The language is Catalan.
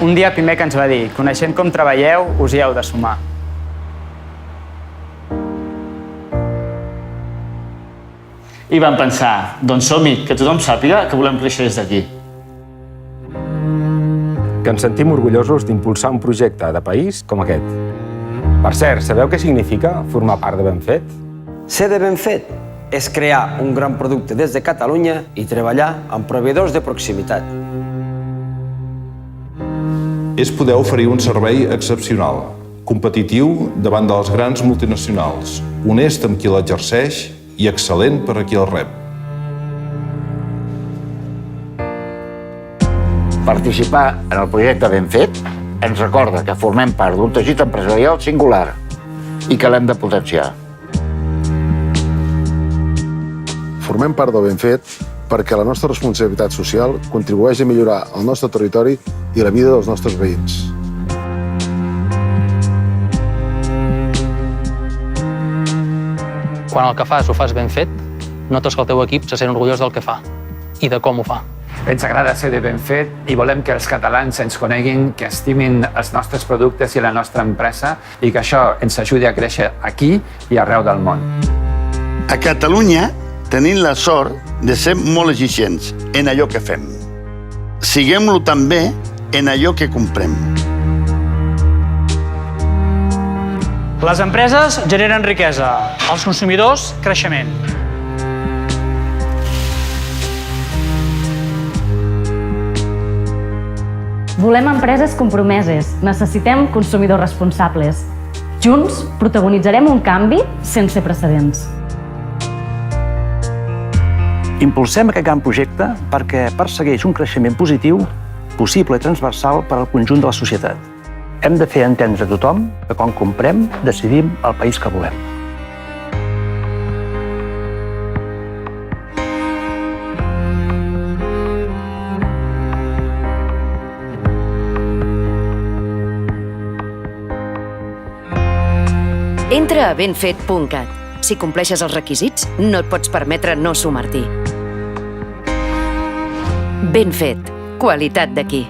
Un dia Pimec ens va dir: coneixent com treballeu, us hi heu de sumar. I vam pensar, doncs som-hi, que tothom sàpiga que volem créixer des d'aquí. Que ens sentim orgullosos d'impulsar un projecte de país com aquest. Per cert, sabeu què significa formar part de Benfet? Ser de Benfet és crear un gran producte des de Catalunya i treballar amb proveïdors de proximitat. És poder oferir un servei excepcional, competitiu davant de les grans multinacionals, honest amb qui l'exerceix i excel·lent per a qui el rep. Participar en el projecte Benfet ens recorda que formem part d'un teixit empresarial singular i que l'hem de potenciar. Formem part del Benfet perquè la nostra responsabilitat social contribueix a millorar el nostre territori i la vida dels nostres veïns. Quan el que fas ho fas ben fet, notes que el teu equip se sent orgullós del que fa i de com ho fa. Ens agrada ser de Benfet i volem que els catalans ens coneguin, que estimin els nostres productes i la nostra empresa i que això ens ajudi a créixer aquí i arreu del món. A Catalunya tenim la sort de ser molt exigents en allò que fem. Siguem-lo també en allò que comprem. Les empreses generen riquesa, els consumidors, creixement. Volem empreses compromeses, necessitem consumidors responsables. Junts protagonitzarem un canvi sense precedents. Impulsem aquest gran projecte perquè persegueix un creixement positiu, possible i transversal per al conjunt de la societat. Hem de fer entendre a tothom que quan comprem decidim el país que volem. Entra a benfet.cat. Si compleixes els requisits, no et pots permetre no sumar-t'hi. Benfet. Qualitat d'aquí.